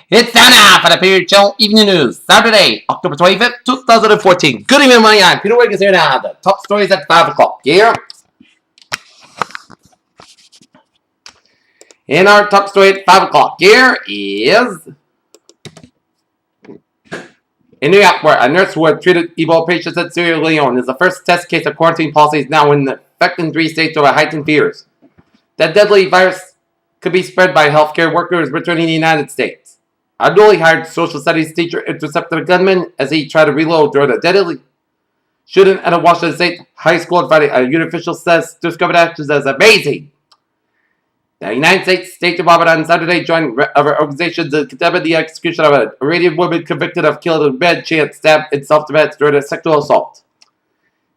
It's time now for the Period Show Evening News, Saturday, October 25th, 2014. Good evening, everybody. I'm Peter Wiggins here now. The top stories at 5 o'clock. Here, in our top story at 5 o'clock, here is in New York, where a nurse who had treated Ebola patients at Sierra Leone is the first test case of quarantine policies now in effect in 3 states over heightened fears. That deadly virus could be spread by healthcare workers returning to the United States. A newly hired social studies teacher intercepted a gunman as he tried to reload during a deadly shooting at a Washington State high school on Friday. A union official says discovered actions as amazing. The United States State Department on Saturday joined other organizations in condemning the execution of an Iranian woman convicted of killing a man she had stabbed in self-defense during a sexual assault.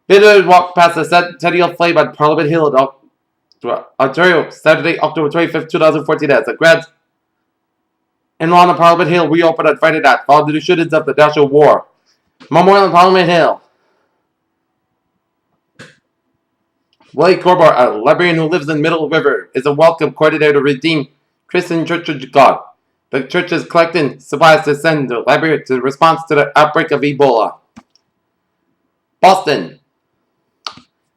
Visitors walked past the Centennial Flame on Parliament Hill in Ontario, Saturday, October 25th, 2014, as the Grand and lawn on Parliament Hill reopened on Friday night following the shootings of the National War Memorial on Parliament Hill. Willie Corbett, a librarian who lives in Middle River, is a welcome coordinator to Redeemed Christian Church of God. The church is collecting supplies to send to the library in response to the outbreak of Ebola. Boston.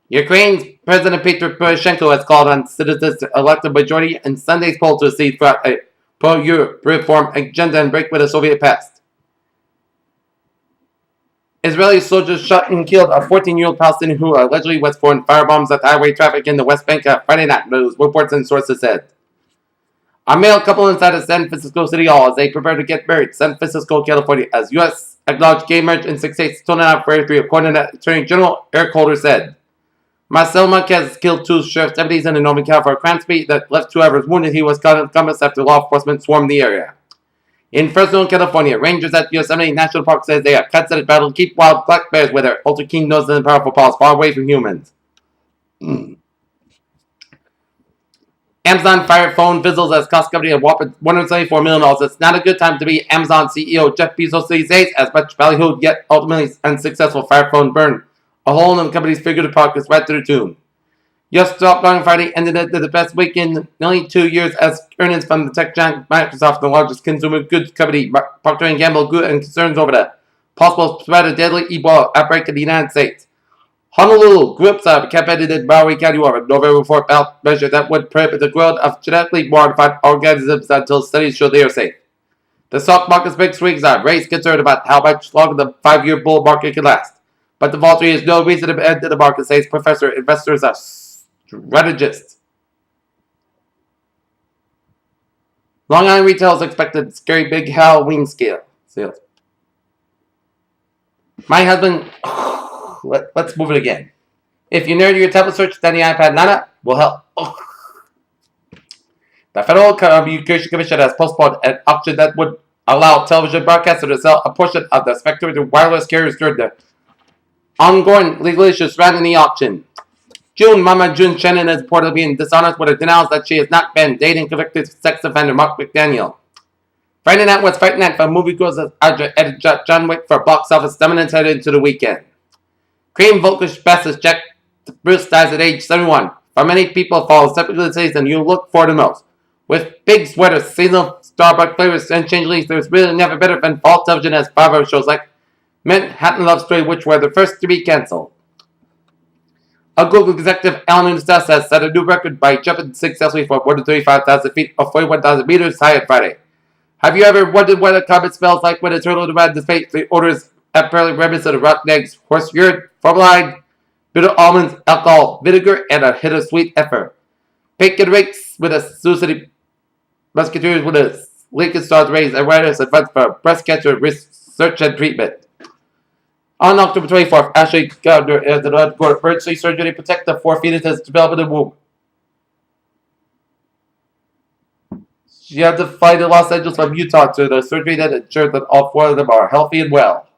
Ukraine's President Petro Poroshenko has called on citizens to elect a majority in Sunday's poll to see throughout a pro-Europe reform agenda and break with the Soviet past. Israeli soldiers shot and killed a 14-year-old Palestinian who allegedly was throwing firebombs at highway traffic in the West Bank on Friday night, news reports and sources said. A male couple inside a San Francisco City Hall as they prepare to get married, San Francisco, California, as U.S. acknowledged gay marriage in 6 states, told out for 3, according to Attorney General Eric Holder said. Marcel Marquez killed 2 sheriff's deputies in a Northern California crime spree that left 2 others wounded. He was caught in compass after law enforcement swarmed the area. In Fresno, California, rangers at Yosemite National Park said they have cuts at battle to keep wild black bears with their ultra-keen noses and powerful paws far away from humans. Amazon fired phone fizzles as cost company of whopping $174 million. It's not a good time to be Amazon CEO Jeff Bezos these days, as much ballyhooed yet ultimately unsuccessful fire phone burn a hole in the company's figurative pockets right to the tune. U.S. stock on Friday ended it the best week in nearly 2 years as earnings from the tech giant Microsoft, the largest consumer goods company, Procter & Gamble, grew and concerns over the possible spread of deadly Ebola outbreak in the United States. Honolulu groups have campaign in Maui County over November 4th ballot measure that would prohibit the growth of genetically modified organisms until studies show they are safe. The stock market's big swings are raised concern about how much longer the 5-year bull market can last. But the volatility is no reason to enter the market, says Professor. Investors are strategists. Long Island retail is expected scary big Halloween sales. My husband, let's move it again. If you're new to your tablet search, then the iPad Nana will help. The Federal Communications Commission has postponed an auction that would allow television broadcasters to sell a portion of the spectrum to wireless carriers during the ongoing legal issues surrounding the auction. Mama June Shannon is reportedly being dishonest with her denials that she has not been dating convicted sex offender Mark McDaniel. Friday night was fight night for moviegoers as John Wick for box office dominance headed into the weekend. Cream vocalist bassist Jack Bruce dies at age 71. For many people, fall typically the season you look for the most. With big sweaters, seasonal Starbucks flavors, and changelings, there's really never better than fall television as Bravo shows like Manhattan Love Story, which were the first to be cancelled. A Google executive, Alan Nunes, has set a new record by jumping successfully from 135,000 feet or 41,000 meters high on Friday. Have you ever wondered what a comet smells like when a turtle around the face? The odors apparently reminiscent of rotten eggs, horse urine, formaldehyde, bitter almonds, alcohol, vinegar, and a hit of sweet effer. Pink and rakes with a Suicide Musketeers with a Lincoln Stars raised awareness and funds for breast cancer research and treatment. On October 24th, Ashley Gardner is an undergoing emergency surgery to protect the 4 fetuses developed in the womb. She had to fly to Los Angeles from Utah to the surgery that ensured that all 4 of them are healthy and well.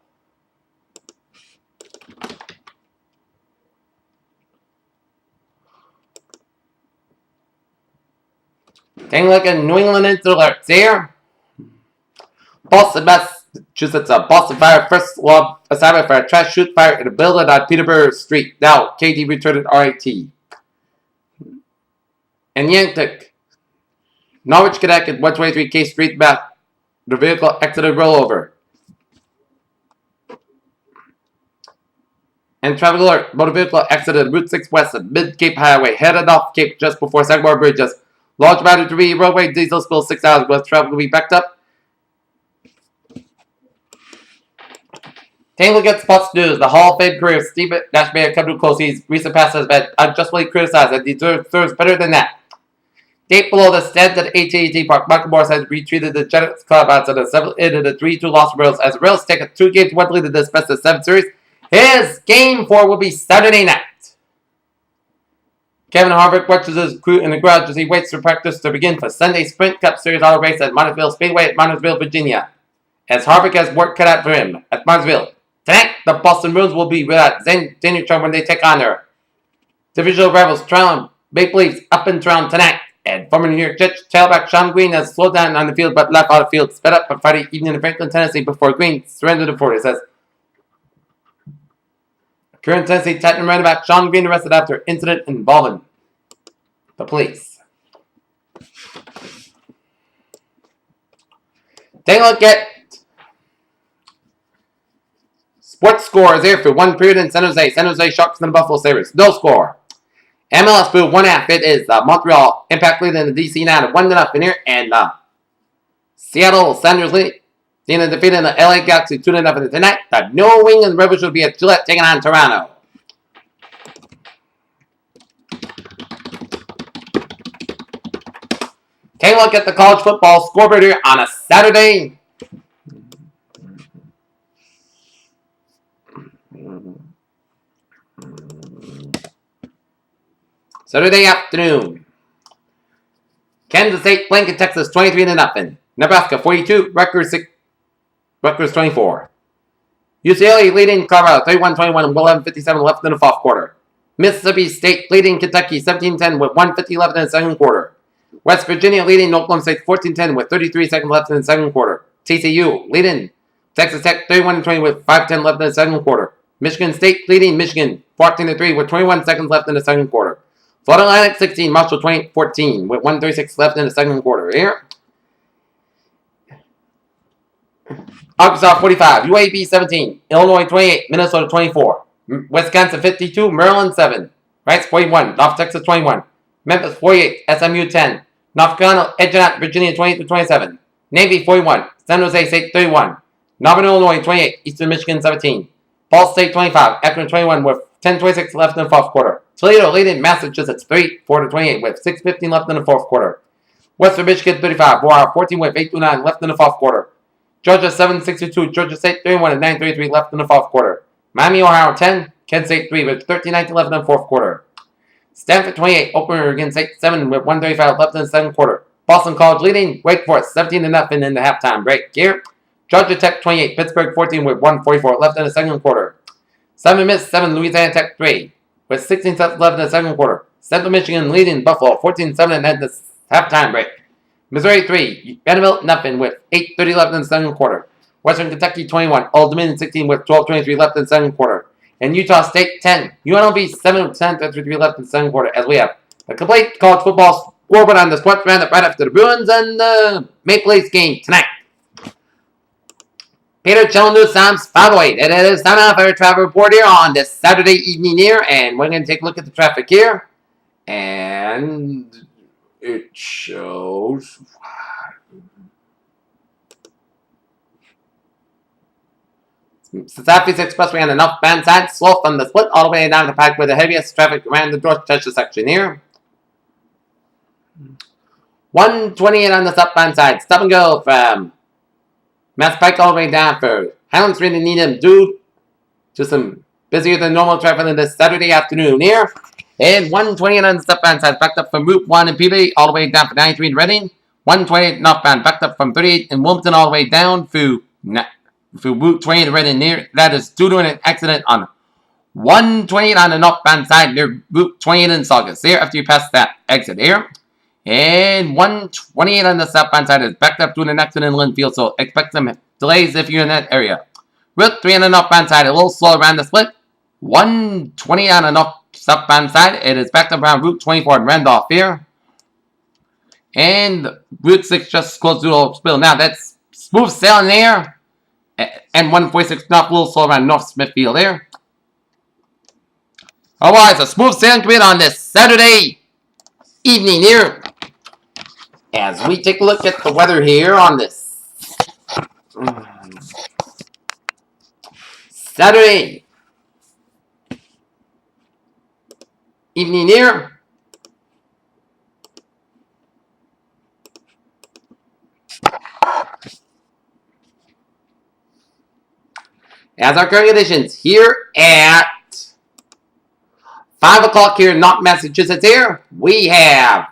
Taking a look at New England alerts here. Boston, Massachusetts, a Boston fire first law assignment for a trash chute fire in a building on Peterborough Street. Now, KD returned at RIT. And Yantic, Norwich, Connecticut, 123 K Street, Mass. The vehicle exited rollover. And traffic alert. Motor vehicle exited Route 6 West at Mid-Cape Highway. Headed off Cape just before Sagamore Bridges. Large Battery 3 roadway. Diesel spill 6 hours. West traffic will be backed up. Take a look at Sports News. The Hall of Fame career of Steve Nash may have come to a close. His recent past has been unjustly criticized and deserves better than that. Date below the stand at AT&T Park. Michael Morris has retreated the Jets club after the 3-2 loss to Royals. As the Royals take a 2-game 1 lead in this best of 7 series. His Game 4 will be Saturday night. Kevin Harvick watches his crew in the garage as he waits for practice to begin for Sunday's Sprint Cup Series auto race at Montesville Speedway at Montesville, Virginia. As Harvick has work cut out for him at Montesville. Tonight, the Boston Bruins will be without Daniel Trump when they take on their divisional rivals Toronto Maple Leafs up in Toronto tonight. And former New York Jets tailback Sean Green has slowed down on the field but left out of field, sped up on Friday evening in Franklin, Tennessee before Green surrendered to Ford. It says current Tennessee Titan running back Sean Green arrested after incident involving the police. Take a look at sports scores here for one period in San Jose. San Jose Sharks and the Buffalo Sabres. No score. MLS for 1.5. It is Montreal Impact leading the DC now 1-0 here. And Seattle Sounders leading the defeat in the LA Galaxy 2-0 tonight. The New England Rebels will be at Gillette taking on Toronto. Take a look at the college football scoreboard here on a Saturday. Saturday afternoon. Kansas State playing Texas 23-0. Nebraska 42, Rutgers 24. UCLA leading Colorado 31-21 with 11:57 left in the fourth quarter. Mississippi State leading Kentucky 17-10 with 1:50 left in the second quarter. West Virginia leading Oklahoma State 14-10 with 33 seconds left in the second quarter. TCU leading Texas Tech 31-20 with 5:10 left in the second quarter. Michigan State leading Michigan 14-3 with 21 seconds left in the second quarter. Florida Atlantic 16, Marshall 14 with 1:36 left in the second quarter. Here. Arkansas 45, UAB 17, Illinois 28, Minnesota 24, Wisconsin 52, Maryland 7, Rice 41, North Texas 21, Memphis 48, SMU 10, North Carolina edging out Virginia 28-27, Navy 41, San Jose State 31, Northern Illinois 28, Eastern Michigan 17, Ball State 25, Akron 21 with 10:26 left in the fourth quarter. Toledo leading Massachusetts 4-28 with 6:15 left in the fourth quarter. Western Michigan 35, Boar 14 with 8-9 left in the fourth quarter. Georgia 7-62, Georgia State 31 and 9:33 left in the fourth quarter. Miami, Ohio 10, Kent State 3 with 13:19 left in the fourth quarter. Stanford 28, Oregon State 7 with 1:35 left in the second quarter. Boston College leading Wake Forest 17-0 in the halftime break here. Georgia Tech 28, Pittsburgh 14 with 1:44 left in the second quarter. 7 Miss 7, Louisiana Tech 3 with 16 seconds left in the second quarter. Central Michigan leading Buffalo 14-7 at the halftime break. Missouri 3, Vanderbilt nothing with 8:30 left in the second quarter. Western Kentucky 21, Old Dominion 16 with 12:23 left in the second quarter. And Utah State 10, UNLV 7 with 10:33 left in the second quarter. As we have a complete college football scoreboard on the Sports Roundup right after the Bruins and the Maple Leafs game tonight. Peter Chillendu, Sam's 508. And it is time now for a traffic report here on this Saturday evening here. And we're going to take a look at the traffic here. And it shows Southeast Expressway on the northbound side, slow from the split all the way down the pike with the heaviest traffic around the Dorchester section here. 128 on the southbound side, stop and go from Mass Pike all the way down for Highland Street and Needham due to some busier than normal traffic in this Saturday afternoon here. And 128 on the southbound side, backed up from Route 1 in Peabody all the way down for 93 in Reading. 128 northbound, backed up from 38 in Wilmington all the way down through Route 28 in Reading near. That is due to an accident on 128 on the northbound side near Route 28 in Saugus. Here after you pass that exit here. And 128 on the southbound side is backed up to an accident in Linfield, so expect some delays if you're in that area. Route 3 on the northbound side, a little slow around the split. 120 on the southbound side, it is backed up around Route 24 in Randolph here. And Route 6 just close to a spill. Now that's Smooth sailing there. And 146 knot, a little slow around North Smithfield there. Otherwise, a smooth sailing commit on this Saturday evening here. As we take a look at the weather here on this Saturday evening here. As our current conditions here at 5 o'clock here in North Massachusetts here, we have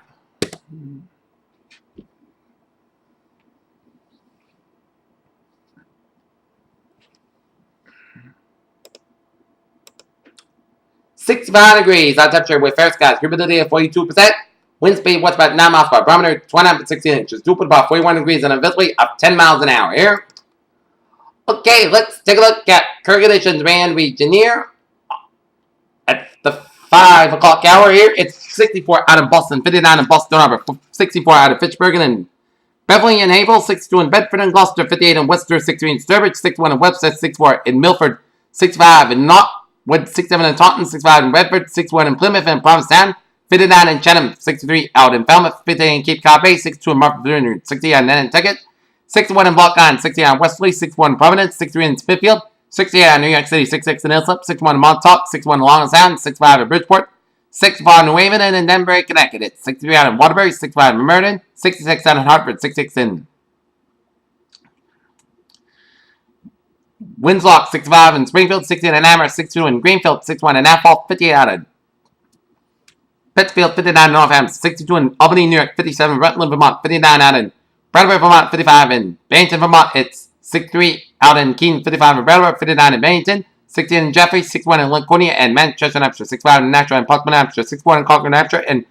.65 degrees on temperature with fair skies, humidity of 42%, wind speed what's about 9 miles per hour, barometer 29.16 inches, dew point about 41 degrees, and a visibility of 10 miles an hour here. Okay, let's take a look at current conditions around region here. At the 5 o'clock hour here, it's 64 out of Boston, 59 in Boston Harbor, 64 out of Fitchburg and Beverly and Havel, 62 in Bedford and Gloucester, 58 in Worcester, 63 in Sturbridge, 61 in Webster, 64 in Milford, 65 in Knottwood, 67 in Taunton, 65 in Redford, 61 in Plymouth and Provincetown, 59 in Chatham, 63 out in Falmouth, 58 in Cape Cod Bay, 62 in Martha's Vineyard, 60 on Nantucket, 61 in Block Island, 60 on Westerly, 61 in Providence, 63 in Smithfield, 68 in New York City, 66 in Islip, 61 in Montauk, 61 in Long Island, 65 in Bridgeport, 65 in New Haven and Denver, Connecticut, 63 out in Waterbury, 65 in Meriden, 66 out in Hartford, 66 in Winslow, 65 in Springfield, 68 in Amherst, 62 in Greenfield, 61 in Norfolk, 58 out in Pittsfield, 59 in Northampton, 62 in Albany, New York, 57 in Rutland, Vermont, 59 out in Brattleboro, Vermont, 55 in Bennington, Vermont. It's 63 out in Keene, 55 in Brattleboro, 59 in Bennington, 60 in Jeffrey, 61 in Lincolnia and Manchester, New Hampshire, 65 in Nashua and Portland, New Hampshire, 61 in Concord, New Hampshire, and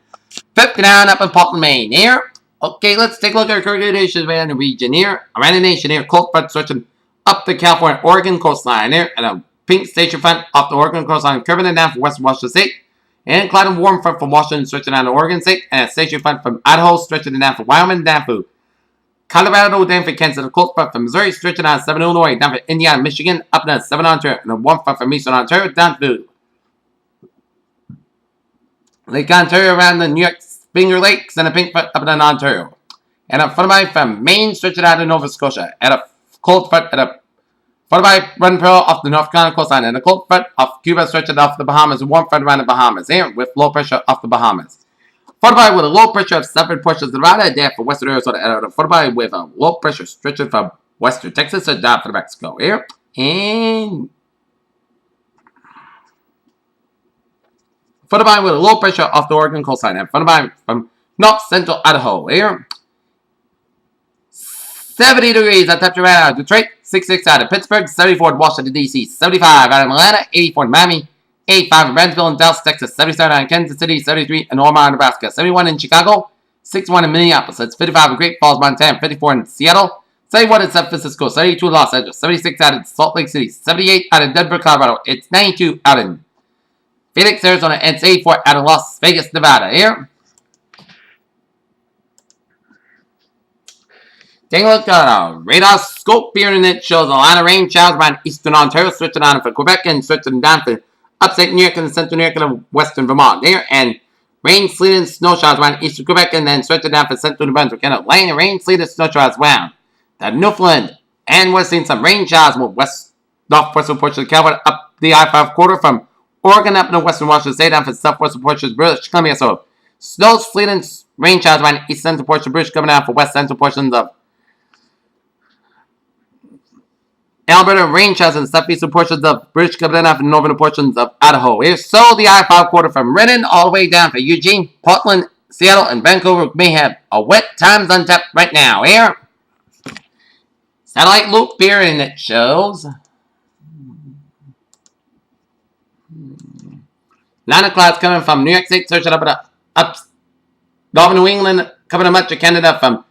59 up in Portland, Maine. Here, okay, let's take a look at our current conditions around the region here. Around the nation here, cold front stretching up the California, Oregon coastline here, and a pink station front off the Oregon coastline, curving it down from western Washington State. And cloud and warm front from Washington stretching down to Oregon State, and a station front from Idaho stretching down from Wyoming down to Colorado, down for Kansas, a cold front from Missouri, stretching down 7 Illinois, down for Indiana, Michigan, up to 7 Ontario, and a warm front from Eastern Ontario, down to Lake Ontario around the New York Finger Lakes, and a pink front up in Ontario. And a front by from Maine, stretching out to Nova Scotia, and a cold front, and a front by run pearl off the North Carolina coastline, and a cold front off Cuba, stretching off the Bahamas, a warm front around the Bahamas, here with low pressure off the Bahamas. Followed with a low pressure of 7 portions of Nevada, there for western Arizona, and followed with a low pressure stretching from western Texas to down for Mexico here. And followed with a low pressure off the Oregon coastline, and followed from north central Idaho here. 70 degrees at temperature out of Detroit, 66 out of Pittsburgh, 74 in Washington, D.C., 75 out of Atlanta, 84 in Miami, 85 in Brownsville and Dallas, Texas, 77 in Kansas City, 73 in Omaha, Nebraska, 71 in Chicago, 61 in Minneapolis, that's 55 in Great Falls, Montana, 54 in Seattle, 71 in San Francisco, 72 in Los Angeles, 76 out in Salt Lake City, 78 out in Denver, Colorado, it's 92 out in Phoenix, Arizona, and it's 84 out in Las Vegas, Nevada here. Taking a look at our radar scope here, and it shows a line of rain showers around eastern Ontario, switching on for Quebec, and switching down for upstate New York and central New York and western Vermont there, and rain, sleet, and snow showers around eastern Quebec, and then switching down for central New Brunswick, and laying rain, sleet, and snow showers around the Newfoundland, and we're seeing some rain showers with northwestern portions of California up the I-5 corridor from Oregon up in the western Washington State down for southwestern portions of British Columbia. So snow, sleet, and rain showers around east central portions of British Columbia down for west central portions of Alberta, rain showers in southeastern portions of British Columbia and northern portions of Idaho. Here's so the I-5 corridor from Redden all the way down for Eugene, Portland, Seattle, and Vancouver may have a wet times untapped right now. Here, satellite loop here, and it shows line of clouds coming from New York State, searching up northern New England, coming to much of Canada from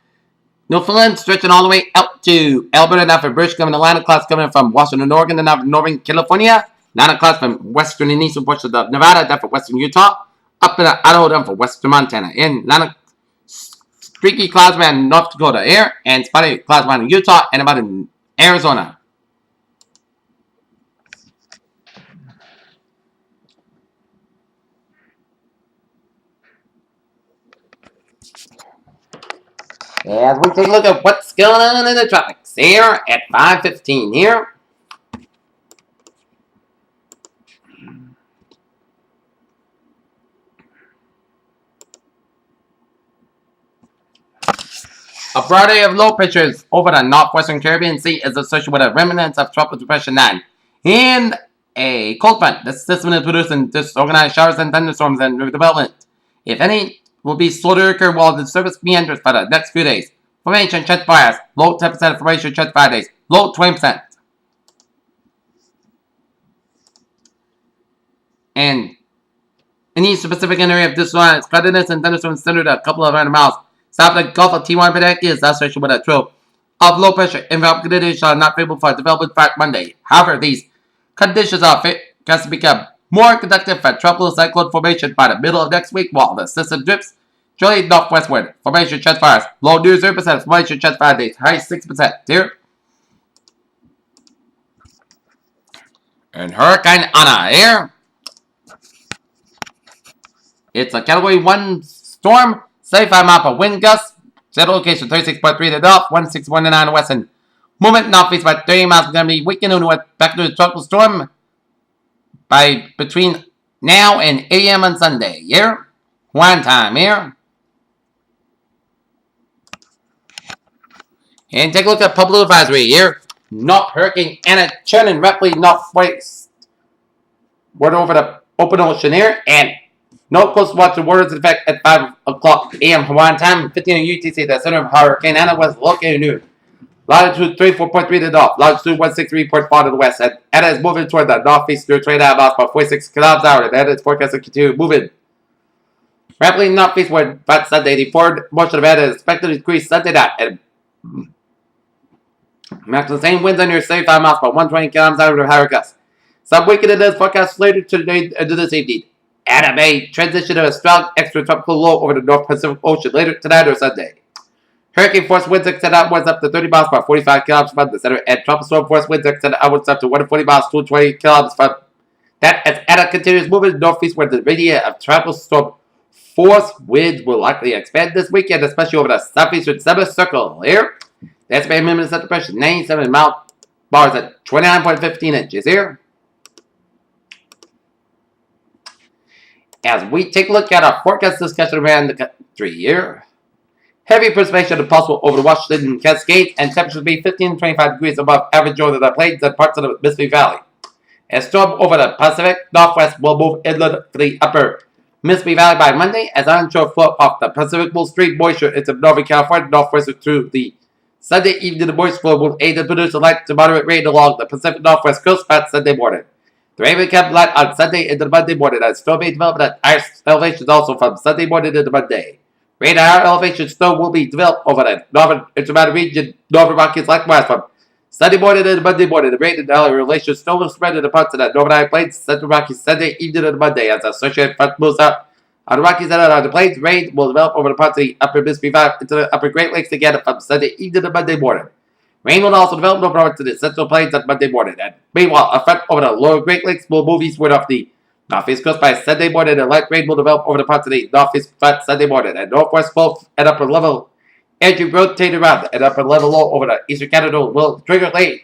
Newfoundland, stretching all the way out to Alberta, down for British Columbia, line of clouds coming from Washington, Oregon, and down northern California, line of clouds from western and eastern portions of Nevada, down for western Utah, up in Idaho, down for western Montana, and line of streaky clouds around North Dakota here, and spotty clouds around Utah and about in Arizona. As we take a look at what's going on in the tropics here at 5:15 here. A variety of low pressures over the northwestern Caribbean Sea is associated with a remnants of Tropical Depression 9 and a cold front. This system is producing disorganized showers and thunderstorms and development. If any, will be slow to occur while the surface meanders for the next few days. Formation chance fires, low 10% formation chance 5 days, low 20%. And in the Eastern Pacific area of disorganized cloudiness and thunderstorms centered a couple of 100 miles south of the Gulf of Tijuana, Pensacola is associated with a trough of low pressure. Enveloped conditions are not favorable for development for Monday. However, these conditions are forecast to become more conductive for tropical cyclone formation by the middle of next week while the system drifts generally northwestward. Formation chance fires, low near 0%, formation chance 5 days, high 6%. Here. And Hurricane Ana here. It's a Category 1 storm. 75 mile per wind gust. Settle location 36.3 to the north, 161 to 9 west, and movement northeast by 30 miles per gonna be weakened and back to the tropical storm by between now and 8 a.m. on Sunday. Here, one time here. And take a look at public advisory here. North Hurricane Ana churning rapidly northwest. Word over the open ocean here, and no coastal watch warnings in effect at 5 o'clock a.m. Hawaiian time, 15 UTC. The center of Hurricane Ana was located near latitude 34.3 to the north, longitude 163.4 to the west. And Ana is moving toward the northeast through 29 miles per 46 kilometers an hour. And Ana is forecast to continue moving rapidly northeastward by Sunday. The forward motion of Ana is expected to increase Sunday night and match the same winds under 75 miles per 120 kilometers an hour of higher gusts. Some weakening is forecast later today into this evening. Ana may transition to a strong extratropical low over the North Pacific Ocean later tonight or Sunday. Hurricane force winds extend outwards up to 30 miles per 45 kilometers from the center, and tropical storm force winds extend outwards up to 140 miles to 20 kilometers from that. As Ana continues moving northeast, where the radius of tropical storm force winds will likely expand this weekend, especially over the southeastern semicircle here. The estimated minimum center pressure 97 mile bars at 29.15 inches here. As we take a look at our forecast discussion around the country here. Heavy precipitation is possible over the Washington Cascades, and temperatures will be 15 to 25 degrees above average over the plains and parts of the Mississippi Valley. A storm over the Pacific Northwest will move inland for the upper Mississippi Valley by Monday, as onshore flow off the Pacific will stream moisture into Northern California northwest through the Sunday evening. The moist flow will aid to produce a light to moderate rain along the Pacific Northwest coast by Sunday morning. The rain will become light on Sunday into Monday morning, as storm may develop at higher elevations also from Sunday morning into Monday. Rain at higher elevation snow will be developed over the northern intermountain region, northern Rockies likewise from Sunday morning into Monday morning. The rain and higher elevation snow will spread into parts of the northern high plains, central Rockies Sunday evening into Monday, as the associated front moves out on the Rockies and on the plains. Rain will develop over the parts of the upper Mississippi Valley into the upper Great Lakes again from Sunday evening to Monday morning. Rain will also develop over parts of the central plains on Monday morning. And meanwhile, a front over the lower Great Lakes will move eastward off the northeast coast by Sunday morning, and light rain will develop over the parts of the northeast front Sunday morning. And northwest flow at upper level energy rotate around and upper level low over the eastern Canada will trigger late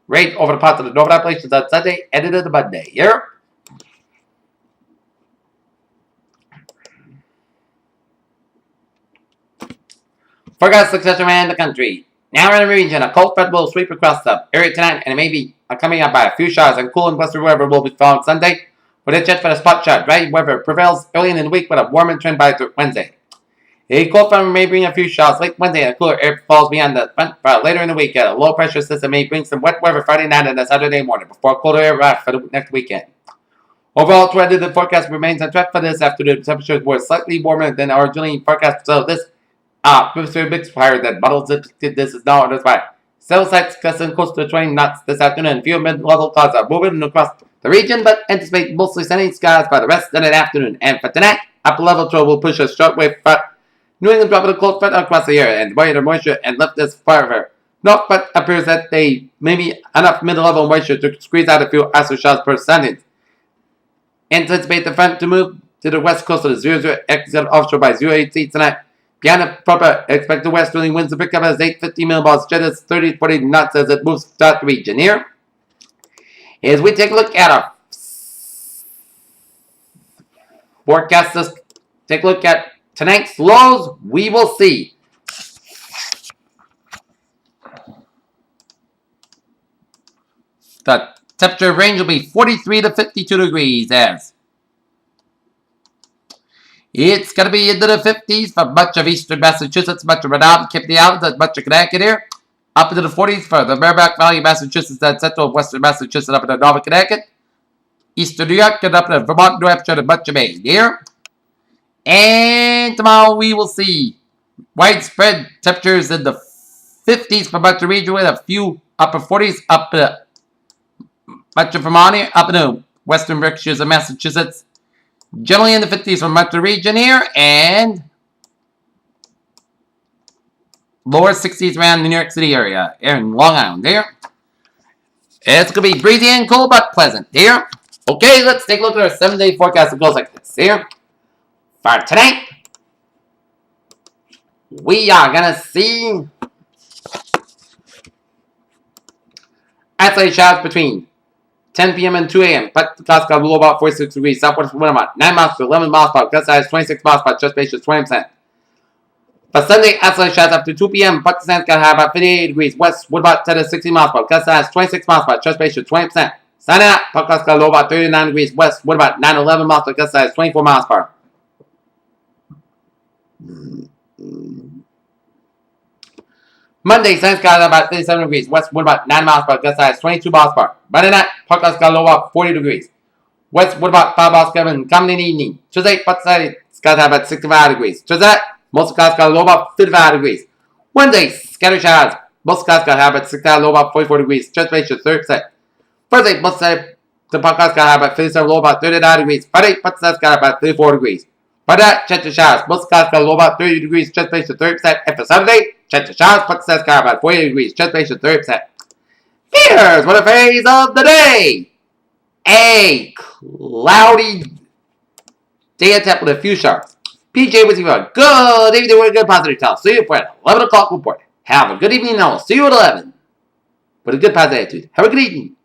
rain over the parts of the northern Appalachians on Sunday and into the Monday. Here. Forecast success around the country. Now in the region, a cold front will sweep across the area tonight, and it may be coming up by a few showers, and cool and western weather will be found Sunday. With a chance for the spot shot, dry weather prevails early in the week with a warmer trend by Wednesday. A cold front may bring a few showers late Wednesday, and cooler air falls beyond the front later in the week. A low pressure system may bring some wet weather Friday night and Saturday morning before colder air arrives for the next weekend. Overall, trend in the forecast remains on track for this afternoon. Temperatures were slightly warmer than originally forecast, so this mixed fire that models this is now on its way. Cell sites gusting close to 20 knots this afternoon. Few mid-level clouds are moving across the region, but anticipate mostly sunny skies by the rest of the afternoon. And for tonight, upper level trough will push a shortwave front New England dropping a cold front across the area and wider moisture and lift this further. North front appears that they may be enough middle-level moisture to squeeze out a few astroshells per second. Anticipate the front to move to the west coast of the 00 exit offshore by 08 tonight. Beyond the proper, expect the westerly winds to pick up as 850 millibars, jet is 30-40 knots as it moves throughout the region. Here, as we take a look at our forecast, let's take a look at tonight's lows. We will see. The temperature range will be 43 to 52 degrees as it's going to be into the 50s for much of eastern Massachusetts, much of Rhode Island, Cape Islands, and much of Connecticut here. Up into the 40s for the Merrimack Valley, Massachusetts, and central and western Massachusetts, up into Northern Connecticut. Eastern New York, and up into Vermont, New Hampshire, and much of Maine here. And tomorrow we will see widespread temperatures in the 50s for much of the region with a few upper 40s up to much of Vermont here, up into western Berkshires and Massachusetts. Generally in the 50s for much of the region here, and lower 60s around the New York City area, in Long Island there. It's going to be breezy and cool, but pleasant here. Okay, let's take a look at our 7-day forecast. It goes like this here. For tonight, we are going to see isolated showers between 10 p.m. and 2 a.m. But the clouds got low about 46 degrees. Southwest wind about 9 miles to 11 miles per hour. Gust size 26 miles per hour. Chest base is 20%. For Sunday, isolated showers after 2 p.m. But the sun's going to have about 58 degrees. West wind about 10 to 16 miles per hour. Gust size 26 miles per hour. Chest base is 20%. Sunday night, clouds got low about 39 degrees. West wind about 9 to 11 miles per hour. Gust size 24 miles per hour. Monday, sun's got about 37 degrees. West wind about 9 miles per hour. Gust size 22 miles per hour. Monday night, forecast got low about 40 degrees. West wind about 5 miles per hour and coming in the evening. Tuesday, Saturday, skies have about 65 degrees. Tuesday, most clouds got low about 55 degrees. Wednesday, scattered showers. Most clouds got have about 65 low about 44 degrees. Chest ratio 30%. Thursday, most Saturday, the podcast got have about 57 low about 39 degrees. Friday, podcast got about 34 degrees. Friday, chance of showers. Most clouds got low about 30 degrees. Chest ratio 30%. And for Saturday, chance of showers. Podcast got about 40 degrees. Chest ratio 30%. Here's what a phase of the day. A cloudy day at temp with a few showers. PJ with you for a good evening with a good positive tell. See you for an 11 o'clock report. Have a good evening and I'll see you at 11. With a good positive attitude. Have a good evening.